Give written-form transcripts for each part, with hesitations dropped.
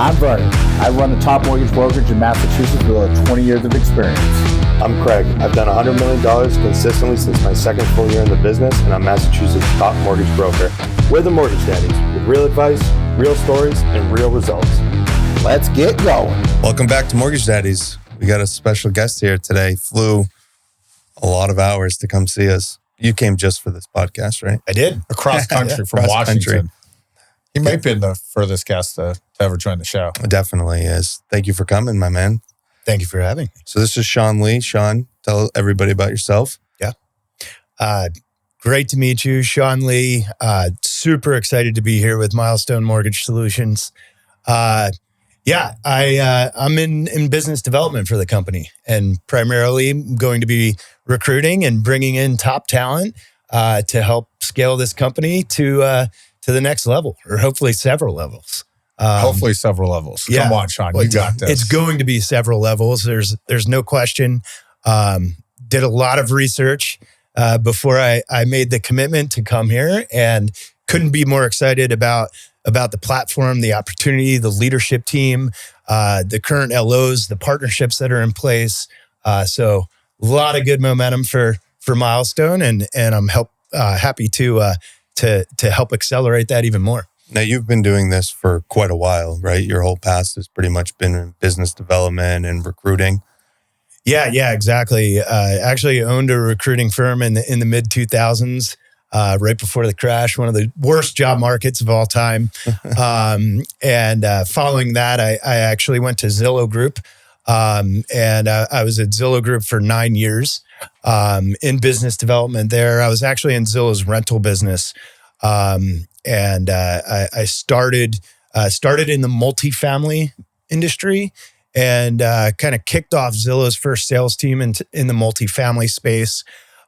I'm Vernon. I run the top mortgage brokerage in Massachusetts with over 20 years of experience. I'm Craig. I've done $100 million consistently since my second full year in the business, and I'm Massachusetts' top mortgage broker. We're the Mortgage Daddies, with real advice, real stories, and real results. Let's get going. Welcome back to Mortgage Daddies. We got a special guest here today. Flew a lot of hours to come see us. You came just for this podcast, right? I did. Across country from Across Washington. country. He might have been the furthest guest to ever join the show. It definitely is. Thank you for coming, my man. Thank you for having me. So this is Sean Lee. Sean, tell everybody about yourself. Great to meet you, Sean Lee. Super excited to be here with Milestone Mortgage Solutions. I'm in business development for the company, and primarily going to be recruiting and bringing in top talent to help scale this company to the next level, or hopefully several levels. Hopefully several levels. Yeah. Come on, Sean. You got this. It's going to be several levels. There's no question. Did a lot of research before I made the commitment to come here, and couldn't be more excited about the platform, the opportunity, the leadership team, the current LOs, the partnerships that are in place. So a lot of good momentum for Milestone, and I'm happy to help accelerate that even more. Now, you've been doing this for quite a while, right? Your whole past has pretty much been in business development and recruiting. Yeah, exactly. Actually owned a recruiting firm in the mid 2000s, right before the crash, one of the worst job markets of all time. And following that, I actually went to Zillow Group, and I was at Zillow Group for 9 years in business development there. I was actually in Zillow's rental business, and I started in the multifamily industry, and kind of kicked off Zillow's first sales team in the multifamily space.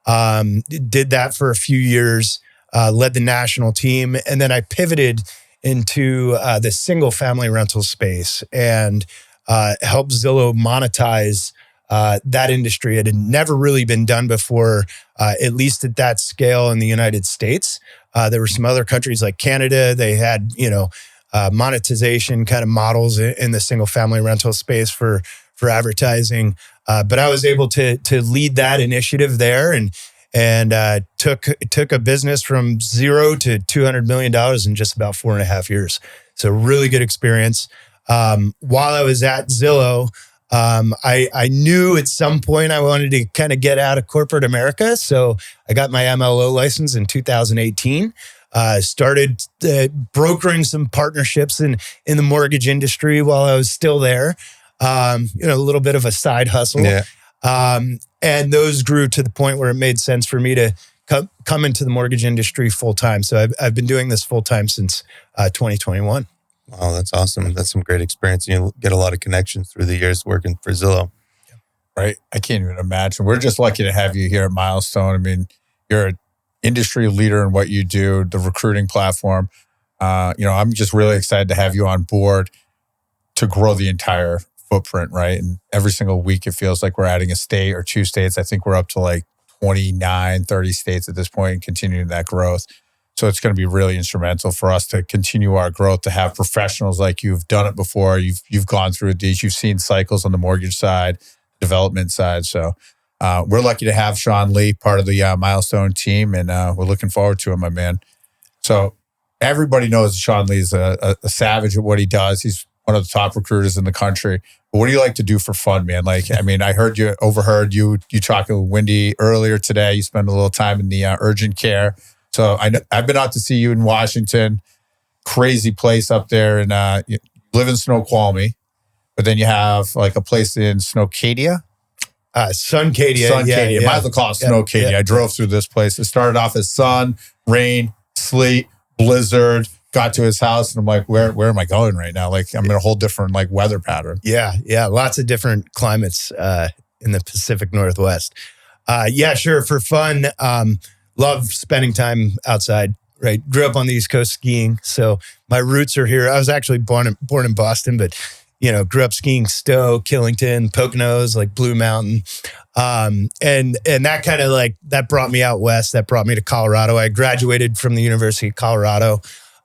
Did that for a few years, led the national team, and then I pivoted into the single family rental space and helped Zillow monetize that industry. It had never really been done before, at least at that scale in the United States. There were some other countries like Canada. They had, monetization kind of models in the single family rental space for advertising. But I was able to lead that initiative there, and took a business from zero to $200 million in just about 4.5 years. So really good experience. While I was at Zillow, I knew at some point I wanted to kind of get out of corporate America. So I got my MLO license in 2018. Started brokering some partnerships in the mortgage industry while I was still there. A little bit of a side hustle. Yeah. And those grew to the point where it made sense for me to come into the mortgage industry full time. So I've been doing this full time since 2021. Wow, that's awesome. That's some great experience. You get a lot of connections through the years working for Zillow. Right? I can't even imagine. We're just lucky to have you here at Milestone. I mean, you're an industry leader in what you do, the recruiting platform. I'm just really excited to have you on board to grow the entire footprint, right? And every single week, it feels like we're adding a state or two states. I think we're up to like 29, 30 states at this point and continuing that growth. So it's going to be really instrumental for us to continue our growth, to have professionals like you've done it before. You've gone through these. You've seen cycles on the mortgage side, development side. So we're lucky to have Sean Lee, part of the Milestone team, and we're looking forward to him, my man. So everybody knows Sean Lee's a savage at what he does. He's one of the top recruiters in the country. But what do you like to do for fun, man? I overheard you talking with Wendy earlier today. You spend a little time in the urgent care. So I've been out to see you in Washington, crazy place up there, and you live in Snoqualmie, but then you have like a place in Snowcadia. Suncadia. Yeah. Might as well call it Snowcadia. Yeah. I drove through this place. It started off as sun, rain, sleet, blizzard. Got to his house, and I'm like, where am I going right now? Like, I'm in a whole different weather pattern. Yeah. Lots of different climates in the Pacific Northwest. Sure. For fun, love spending time outside. Right. Grew up on the East Coast skiing, so my roots are here. I was actually born in Boston, but grew up skiing Stowe, Killington, Poconos, like Blue Mountain, and that kind of that brought me out west. That brought me to Colorado. I graduated from the University of Colorado.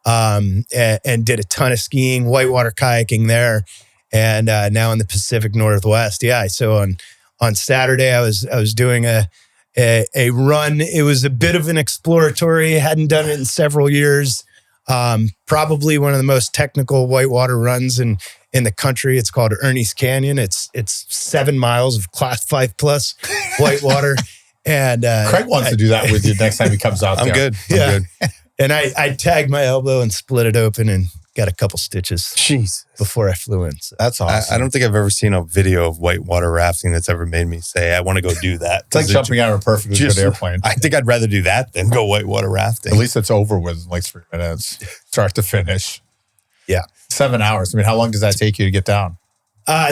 and did a ton of skiing, whitewater kayaking there, and now in the Pacific Northwest. Yeah, so on Saturday I was doing a run. It was a bit of an exploratory. Hadn't done it in several years. Probably one of the most technical whitewater runs in the country. It's called Ernie's Canyon. It's 7 miles of Class 5+ whitewater. And Craig wants to do that with you next time he comes out there. I'm good. And I tagged my elbow and split it open and got a couple stitches Jeez. before I flew in. So. That's awesome. I don't think I've ever seen a video of whitewater rafting that's ever made me say, I want to go do that. It's like jumping out of a perfectly good airplane. I think I'd rather do that than go whitewater rafting. At least it's over with in like 3 minutes, start to finish. Yeah. 7 hours. I mean, how long does that take you to get down?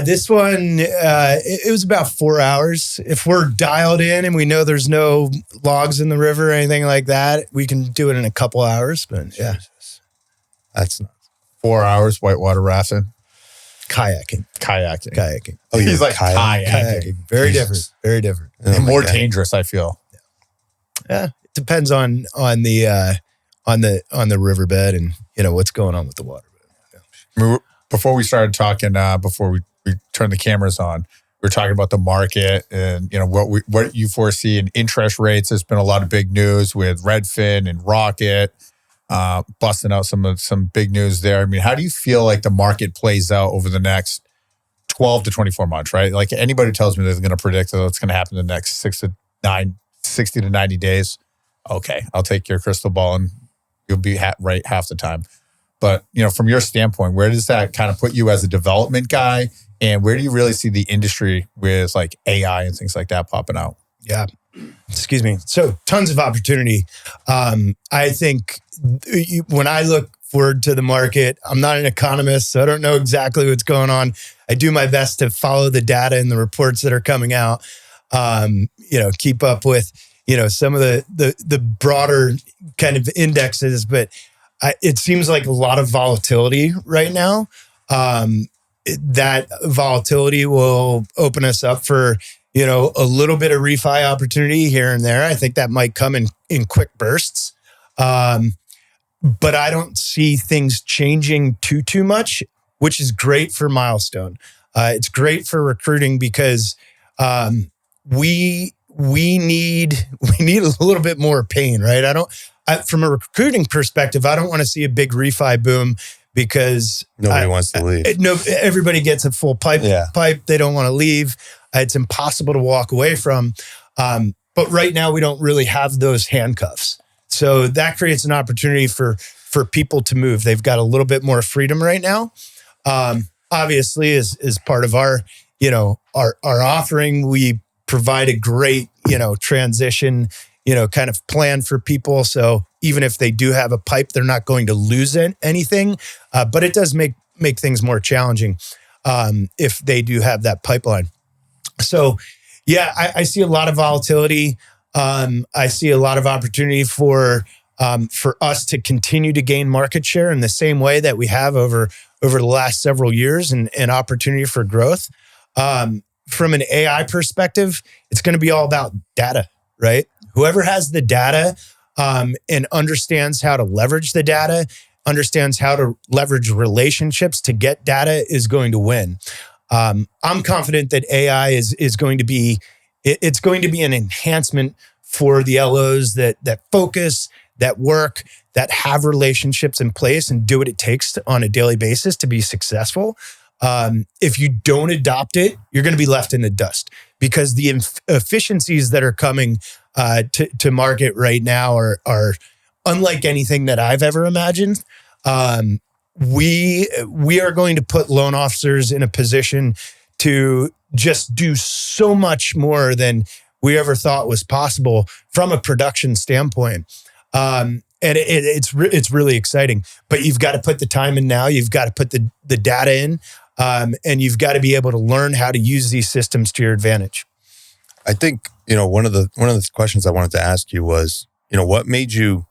This one, it was about 4 hours. If we're dialed in and we know there's no logs in the river or anything like that, we can do it in a couple hours. But yeah, That's nuts. 4 hours whitewater rafting, kayaking. Oh, He's like Kayaking. Very different. Very different. Oh and my more God. dangerous, I feel. Yeah, it depends on the riverbed and what's going on with the water. I mean, before we started talking, before we turned the cameras on, we were talking about the market and what you foresee in interest rates. There's been a lot of big news with Redfin and Rocket, busting out some big news there. I mean, how do you feel like the market plays out over the next 12 to 24 months? Right, like anybody who tells me they're going to predict what's going to happen in the next 60 to 90 days. Okay, I'll take your crystal ball and you'll be right half the time. But, from your standpoint, where does that kind of put you as a development guy? And where do you really see the industry with like AI and things like that popping out? Yeah. Excuse me. So tons of opportunity. I think when I look forward to the market, I'm not an economist, so I don't know exactly what's going on. I do my best to follow the data and the reports that are coming out, keep up with, some of the broader kind of indexes, but it seems like a lot of volatility right now. That volatility will open us up for, a little bit of refi opportunity here and there. I think that might come in quick bursts. But I don't see things changing too much, which is great for Milestone. It's great for recruiting because we need a little bit more pain, right? From a recruiting perspective, I don't want to see a big refi boom because Nobody wants to leave. Everybody gets a full pipe. Yeah. They don't want to leave. It's impossible to walk away from. But right now, we don't really have those handcuffs. So that creates an opportunity for people to move. They've got a little bit more freedom right now. Obviously, as part of our offering, we provide a great, transition, kind of plan for people. So even if they do have a pipe, they're not going to lose anything. But it does make things more challenging if they do have that pipeline. So yeah, I see a lot of volatility. I see a lot of opportunity for us to continue to gain market share in the same way that we have over the last several years and opportunity for growth. From an AI perspective, it's going to be all about data, right? Whoever has the data and understands how to leverage the data, understands how to leverage relationships to get data is going to win. I'm confident that AI is going to be, it's going to be an enhancement for the LOs that focus, that work, that have relationships in place and do what it takes on a daily basis to be successful. If you don't adopt it, you're going to be left in the dust because the efficiencies that are coming to market right now are unlike anything that I've ever imagined. We are going to put loan officers in a position to just do so much more than we ever thought was possible from a production standpoint. And it's really exciting, but you've got to put the time in now. You've got to put the data in, and you've got to be able to learn how to use these systems to your advantage. I think, one of the questions I wanted to ask you was, what made you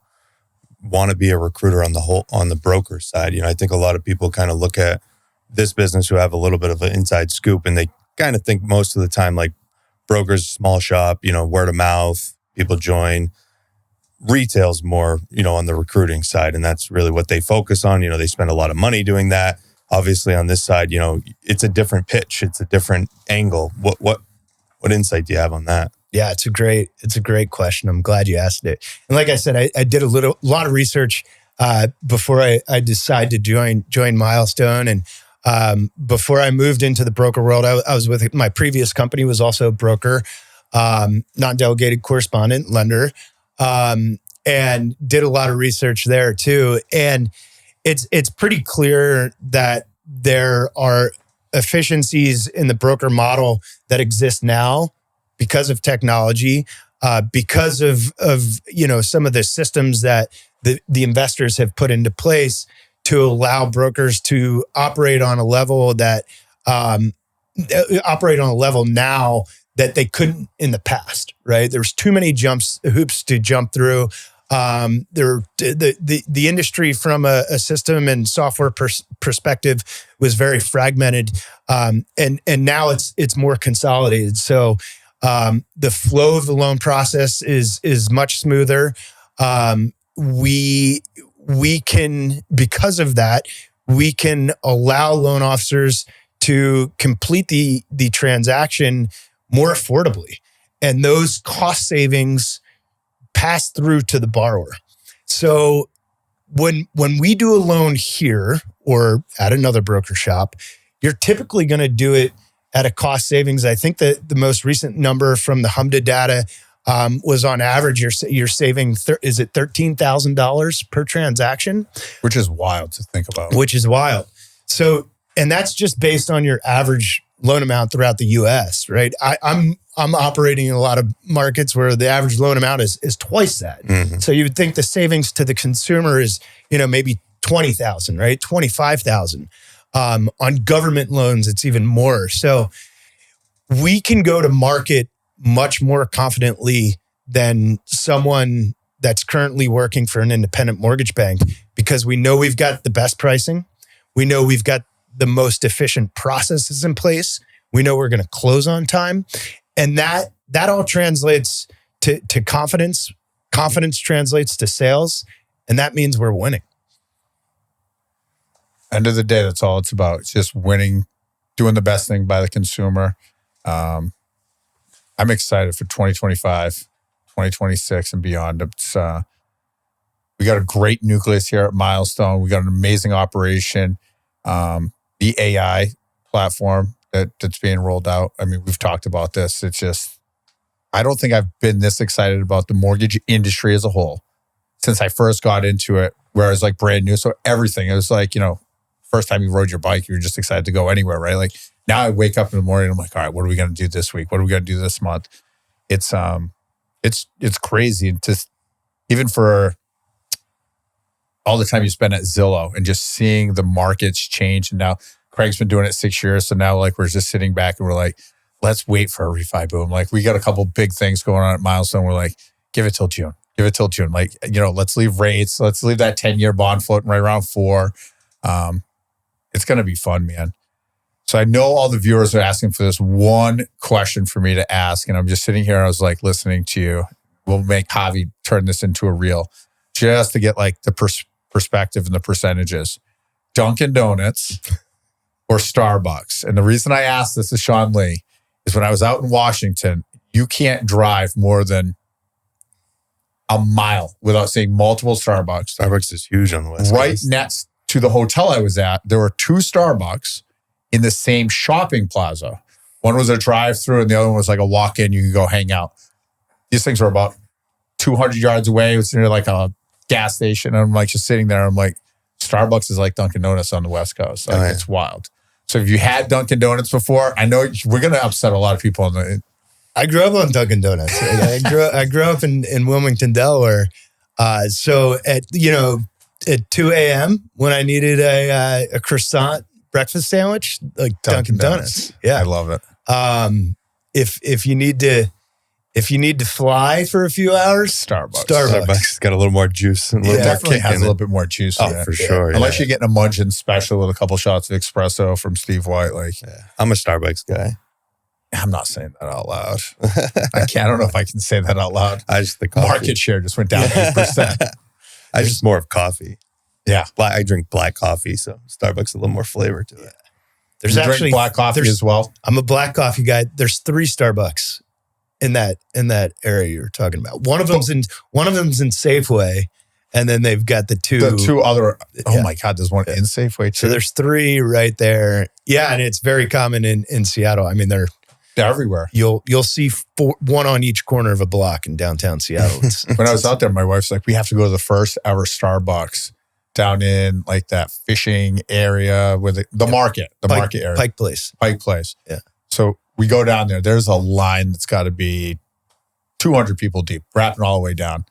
want to be a recruiter on the broker side? I think a lot of people kind of look at this business who have a little bit of an inside scoop, and they kind of think most of the time like brokers, small shop, word of mouth, people join. retail's more, on the recruiting side, and that's really what they focus on. They spend a lot of money doing that. Obviously on this side, it's a different pitch. It's a different angle. What insight do you have on that? Yeah, it's a great question. I'm glad you asked it. And like I said, I did a lot of research before I decided to join Milestone. And before I moved into the broker world, I was with my previous company, was also a broker, non-delegated correspondent lender, and did a lot of research there too. And it's pretty clear that there are efficiencies in the broker model that exist now because of technology, because of some of the systems that the investors have put into place to allow brokers to operate on a level that now that they couldn't in the past. Right? There's too many hoops to jump through. The industry from a system and software perspective was very fragmented, and now it's more consolidated. So the flow of the loan process is much smoother. We can, because of that, we can allow loan officers to complete the transaction more affordably, and those cost savings pass through to the borrower. So when we do a loan here or at another broker shop, you're typically going to do it at a cost savings. I think that the most recent number from the HMDA data was on average, you're saving, is it $13,000 per transaction? Which is wild to think about. Which is wild. So, and that's just based on your average loan amount throughout the U.S., right? I'm operating in a lot of markets where the average loan amount is twice that. Mm-hmm. So you would think the savings to the consumer is, maybe $20,000, right? $25,000. On government loans, it's even more. So we can go to market much more confidently than someone that's currently working for an independent mortgage bank, because we know we've got the best pricing. We know we've got the most efficient processes in place. We know we're going to close on time. And that all translates to confidence. Confidence translates to sales. And that means we're winning. End of the day, that's all it's about. It's just winning, doing the best thing by the consumer. I'm excited for 2025, 2026 and beyond. It's, we got a great nucleus here at Milestone. We got an amazing operation. The AI platform that's being rolled out. I mean, we've talked about this. It's just, I don't think I've been this excited about the mortgage industry as a whole since I first got into it, where it was like brand new. So everything, it was like, first time you rode your bike, you were just excited to go anywhere, right? Like now I wake up in the morning and I'm like, all right, what are we going to do this week? What are we going to do this month? It's crazy. And just even for all the time you spend at Zillow and just seeing the markets change. And now Craig's been doing it 6 years. So now like we're just sitting back and we're like, let's wait for a refi boom. Like we got a couple big things going on at Milestone. We're like, give it till June. Like, let's leave rates. Let's leave that 10-year bond floating right around 4. It's going to be fun, man. So I know all the viewers are asking for this one question for me to ask. And I'm just sitting here. I was like listening to you. We'll make Javi turn this into a reel just to get like the perspective and the percentages. Dunkin' Donuts or Starbucks. And the reason I asked this to Sean Lee is when I was out in Washington, you can't drive more than a mile without seeing multiple Starbucks. Starbucks is huge on the West Right Coast. next to the hotel I was at, there were 2 Starbucks in the same shopping plaza. One was a drive-through and the other one was like a walk-in. You could go hang out. These things were about 200 yards away. It was near like a gas station. And I'm like just sitting there. I'm like, Starbucks is like Dunkin' Donuts on the West Coast. Like It's wild. So if you had Dunkin' Donuts before, I know we're going to upset a lot of people on the... I grew up on Dunkin' Donuts. I grew up in Wilmington, Delaware. So at 2 a.m. when I needed a croissant breakfast sandwich, like Dunkin' Donuts. Yeah, I love it. If you need to fly for a few hours, Starbucks got a little more juice and a little more definitely kick has in a little bit more juice. Oh, for sure. Unless you're getting a Munchkin special with a couple shots of espresso from Steve White. Like, I'm a Starbucks guy. I'm not saying that out loud. I don't know if I can say that out loud. The coffee. Market share just went down 8%. I just more of coffee. Yeah. I drink black coffee, so Starbucks a little more flavor to it. There's You actually drink black coffee as well. I'm a black coffee guy. There's 3 Starbucks in that area you're talking about. One of them's in Safeway, and then they've got the 2. The 2 other. Oh Yeah. my God, there's one in Safeway too. So there's 3 right there. Yeah, and it's very common in Seattle. I mean, They're everywhere. you'll see 1 on each corner of a block in downtown Seattle. When I was out there, my wife's like, we have to go to the first ever Starbucks down in like that fishing area with the market area. Pike Place. Pike Place. Yeah. So we go down there. There's a line that's got to be 200 people deep, wrapping all the way down.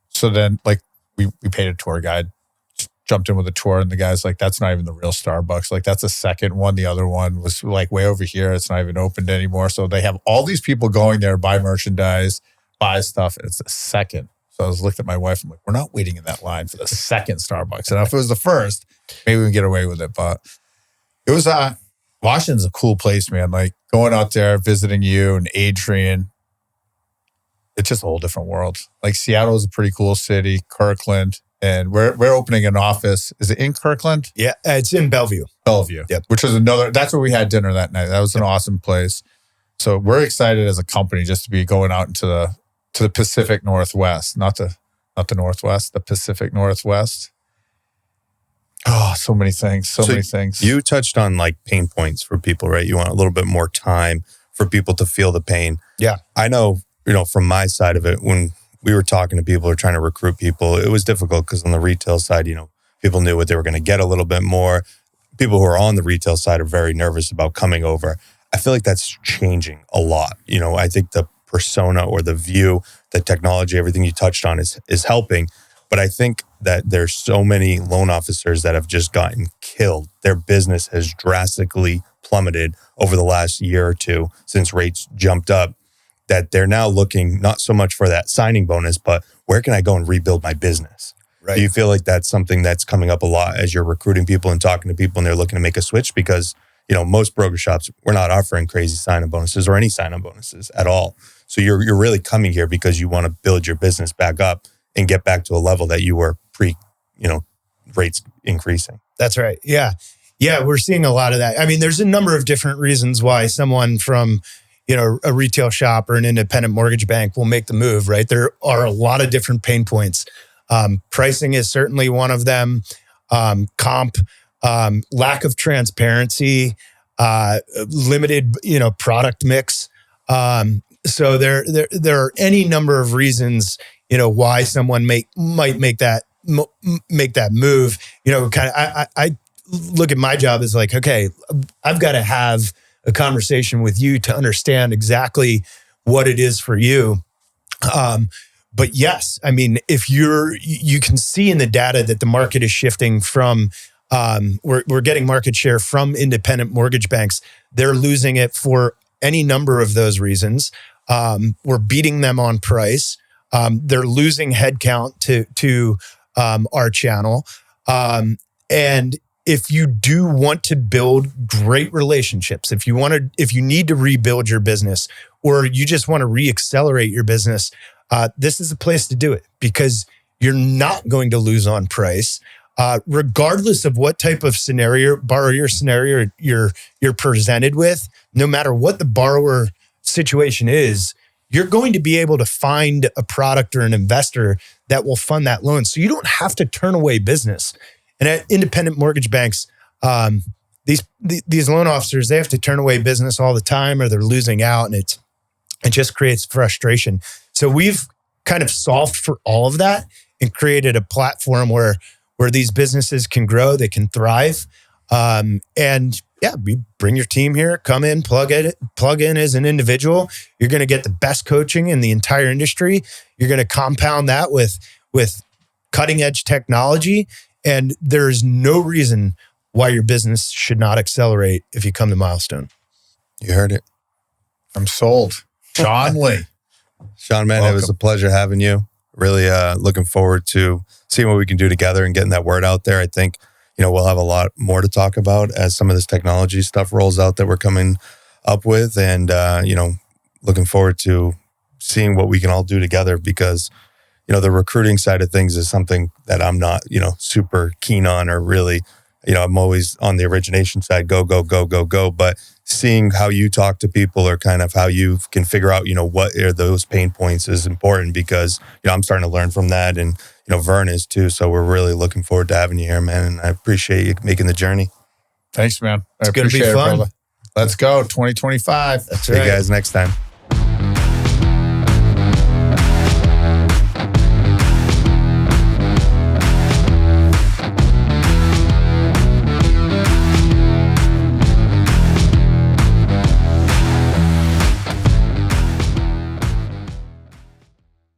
So then, like, we paid a tour guide, jumped in with a tour, and the guy's like, that's not even the real Starbucks. Like, that's a second one. The other one was like way over here. It's not even opened anymore. So they have all these people going there, buy merchandise, buy stuff. It's the second. So I was looking at my wife. I'm like, we're not waiting in that line for the second Starbucks. And if it was the first, maybe we can get away with it. But it was, Washington's a cool place, man. Like going out there, visiting you and Adrian. It's just a whole different world. Like Seattle is a pretty cool city, Kirkland. And we're opening an office. Is it in Kirkland? Yeah, it's in Bellevue. Bellevue. Yep. Which is that's where we had dinner that night. That was an awesome place. So we're excited as a company just to be going out into the Pacific Northwest, not the Northwest, the Pacific Northwest. Oh, so many things. So many things. You touched on like pain points for people, right? You want a little bit more time for people to feel the pain. Yeah. I know, from my side of it, when we were talking to people or trying to recruit people, it was difficult because on the retail side, people knew what they were going to get a little bit more. People who are on the retail side are very nervous about coming over. I feel like that's changing a lot. I think the persona or the view, the technology, everything you touched on is helping. But I think that there's so many loan officers that have just gotten killed. Their business has drastically plummeted over the last year or 2 since rates jumped up, that they're now looking not so much for that signing bonus, but where can I go and rebuild my business? Right. Do you feel like that's something that's coming up a lot as you're recruiting people and talking to people and they're looking to make a switch? Because, most broker shops, we're not offering crazy sign-on bonuses or any sign-on bonuses at all. So you're really coming here because you want to build your business back up and get back to a level that you were rates increasing. That's right. Yeah. Yeah, we're seeing a lot of that. I mean, there's a number of different reasons why someone from, a retail shop or an independent mortgage bank will make the move, right? There are a lot of different pain points. Pricing is certainly one of them. Comp, lack of transparency, limited, product mix. So there are any number of reasons, why someone might make that move. Kind of, I look at my job as like, okay, I've got to have a conversation with you to understand exactly what it is for you. But yes, I mean, if you can see in the data that the market is shifting from, we're getting market share from independent mortgage banks. They're losing it for any number of those reasons. We're beating them on price. They're losing headcount to our channel. And if you do want to build great relationships, if you need to rebuild your business, or you just want to reaccelerate your business, this is a place to do it because you're not going to lose on price, regardless of what type of borrower scenario you're presented with. No matter what the borrower situation is, you're going to be able to find a product or an investor that will fund that loan. So you don't have to turn away business. And at independent mortgage banks, these loan officers, they have to turn away business all the time, or they're losing out, and it just creates frustration. So we've kind of solved for all of that and created a platform where these businesses can grow, they can thrive, and we bring your team here, come in, plug in as an individual. You're going to get the best coaching in the entire industry. You're going to compound that with cutting edge technology. And there's no reason why your business should not accelerate if you come to Milestone. You heard it. I'm sold. Sean Lee. Sean, man, Welcome. It was a pleasure having you. Really looking forward to seeing what we can do together and getting that word out there. I think, we'll have a lot more to talk about as some of this technology stuff rolls out that we're coming up with, and looking forward to seeing what we can all do together, because the recruiting side of things is something that I'm not super keen on, or really, I'm always on the origination side, go, but seeing how you talk to people, or kind of how you can figure out what are those pain points, is important, because I'm starting to learn from that, and Vern is too. So we're really looking forward to having you here, man, and I appreciate you making the journey. Thanks, man. It's going to be fun. Let's go 2025. That's right. See you guys next time.